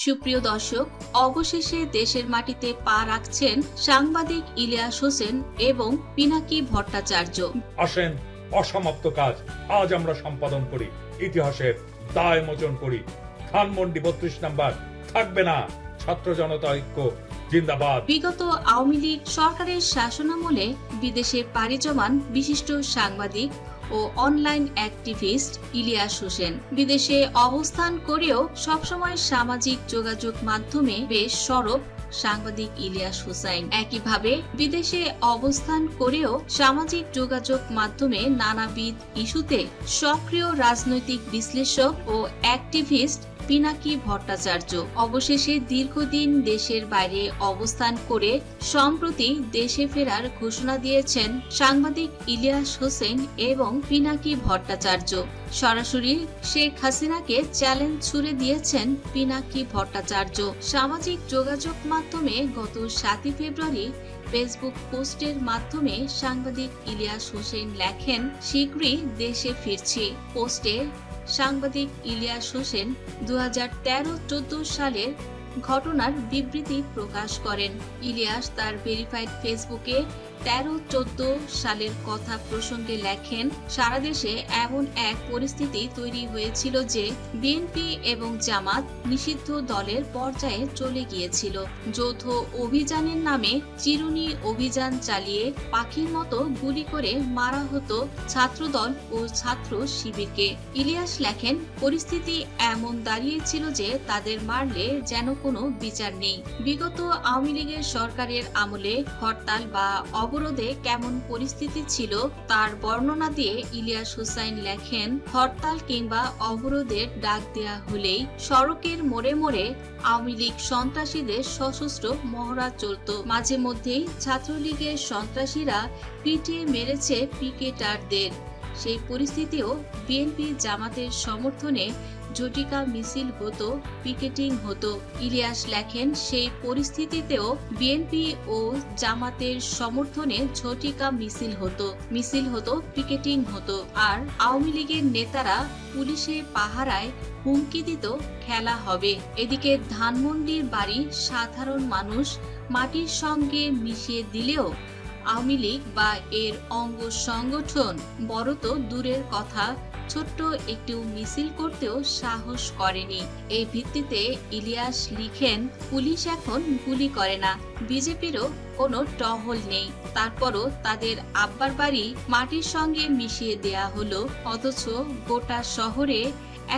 সুপ্রিয় দর্শক, অবশেষে দেশের মাটিতে পা রাখছেন সাংবাদিক ইলিয়াস হোসেন এবং পিনাকি ভট্টাচার্য। আসেন, অসমাপ্ত কাজ আজ আমরা সম্পাদন করি, ইতিহাসের দায় মোচন করি। ধানমন্ডি 32 নাম্বার থাকবে না। ছাত্র জনতা ঐক্য জিন্দাবাদ। বিগত আওয়ামী লীগ সরকারের শাসনামলে বিদেশে পাড়ি জমান বিশিষ্ট সাংবাদিক ও অনলাইন অ্যাক্টিভিস্ট ইলিয়াস হোসেন বিদেশে অবস্থান করেও সবসময় সামাজিক যোগাযোগ মাধ্যমে বেশ সরব সাংবাদিক ইলিয়াস হোসেন। একইভাবে বিদেশে অবস্থান করেও সামাজিক যোগাযোগ মাধ্যমে নানাবিধ ইস্যুতে সক্রিয় রাজনৈতিক বিশ্লেষক ও অ্যাক্টিভিস্ট পিনাকি ভট্টাচার্য অবশেষে দীর্ঘদিন দেশের বাইরে অবস্থান করে সম্প্রতি দেশে ফেরার ঘোষণা দিয়েছেন সাংবাদিক ইলিয়াস হোসেন এবং পিনাকি ভট্টাচার্য। সরাসরি শেখ হাসিনাকে চ্যালেঞ্জ ছুড়ে দিয়েছেন পিনাকি ভট্টাচার্য। সামাজিক যোগাযোগ মাধ্যমে গত 7 ফেব্রুয়ারি ফেসবুক পোস্টের মাধ্যমে সাংবাদিক ইলিয়াস হোসেন লেখেন, শীঘ্রই দেশে ফিরছি। পোস্টে সাংবাদিক ইলিয়াস হোসেন 2013-14 সালের ঘটনার বিবৃতি প্রকাশ করেন। ইলিয়াস তার ভেরিফাইড ফেসবুকে 13-14 সালের কথা প্রসঙ্গে লেখেন, সারা দেশে এমন এক পরিস্থিতি তৈরি হয়েছিল যে বিএনপি এবং জামাত নিষিদ্ধ দলের পর্যায়ে চলে গিয়েছিল। যৌথ অভিযানের নামে চিরুনি অভিযান চালিয়ে পাখির মতো গুলি করে মারা হতো ছাত্রদল ও ছাত্র শিবিরকে। ইলিয়াস লেখেন, পরিস্থিতি এমন দাঁড়িয়েছিল যে তাদের মারলে যেন কোনো বিচার নেই। বিগত আওয়ামী লীগের সরকারের আমলে হরতাল বা অবরোধে কেমন পরিস্থিতি ছিল তার বর্ণনা দিয়ে ইলিয়াস হোসেন লেখেন, হরতাল কিংবা অবরোধের ডাক দেয়া হলেই সড়কের মোড়ে মোড়ে আওয়ামী লীগ সন্ত্রাসীদের সশস্ত্র মহড়া চলত। মাঝে মধ্যেই ছাত্রলীগের সন্ত্রাসীরা পিটিয়ে মেরেছে পিকেটারদের। সেই পরিস্থিতিও বিএনপি জামাতের সমর্থনে ঝটিকা মিছিল হতো, পিকেটিং হতো। ইলিয়াস লেখেন, সেই পরিস্থিতিতেও বিএনপি ও জামাতের সমর্থনে ঝটিকা মিছিল হতো, পিকেটিং হতো। আর আওয়ামী লীগের নেতারা পুলিশে পাহারায় হুমকি দিত, খেলা হবে। এদিকে ধানমন্ডির বাড়ি সাধারণ মানুষ মাটির সঙ্গে মিশিয়ে দিলেও আওয়ামী লীগ বা এর অঙ্গ সংগঠন বড় তো দূরের কথা, ছোট্ট একটু মিছিল করতেও সাহস করেনি। এই ভিত্তিতে ইলিয়াস লিখেন, পুলিশ এখন গুলি করে না, বিজেপিরও কোনো টহল নেই, তারপরও তাদের আব্বার বাড়ি মাটির সঙ্গে মিশিয়ে দেয়া হলো, অথচ গোটা শহরে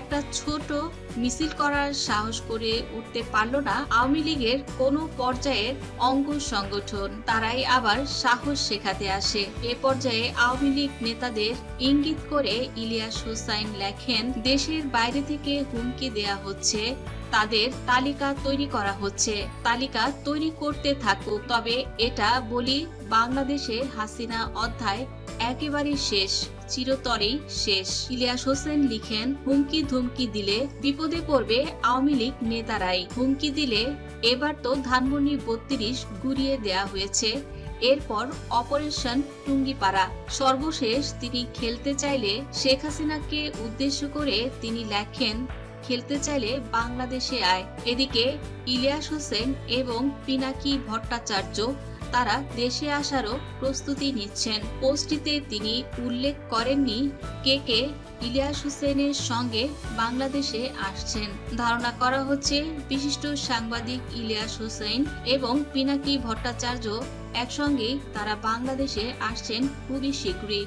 একটা ছোট মিছিল করার সাহস করে উঠতে পারল না আওয়ামী লীগের কোনো পর্যায়ের অঙ্গ সংগঠন। তারাই আবার সাহস শেখাতে আসে। এ পর্যায়ে আওয়ামী লীগ নেতাদের ইঙ্গিত করে ইলিয়াস হোসেন লেখেন, দেশের বাইরে থেকে হুমকি দেয়া হচ্ছে, তাদের তালিকা তৈরি করা হচ্ছে, তালিকা তৈরি করতে থাকুক। তবে এটা বলি, বাংলাদেশে হাসিনা অধ্যায় একেবারে শেষ, চিরতরেই শেষ। ইলিয়াস হোসেন লিখেন, হুমকি ধুমকি দিলে বিপদে পড়বে আওয়ামী লীগ নেতারাই। হুমকি দিলে এবার তো ধানমন্ডি 32 গুড়িয়ে দেয়া হয়েছে, এরপর অপারেশন টুঙ্গিপাড়া। সর্বশেষ তিনি খেলতে চাইলে শেখ হাসিনাকে উদ্দেশ্য করে তিনি লেখেন, খেলতে চাইলে বাংলাদেশে আয়। এদিকে ইলিয়াস হোসেন এবং পিনাকি ভট্টাচার্য তারা দেশে আসারও প্রস্তুতি নিচ্ছেন। পোস্টটিতে তিনি উল্লেখ করেননি কে কে ইলিয়াস হোসেনের সঙ্গে বাংলাদেশে আসছেন। ধারণা করা হচ্ছে বিশিষ্ট সাংবাদিক ইলিয়াস হোসেন এবং পিনাকি ভট্টাচার্য একসঙ্গেই তারা বাংলাদেশে আসছেন খুবই শীঘ্রই।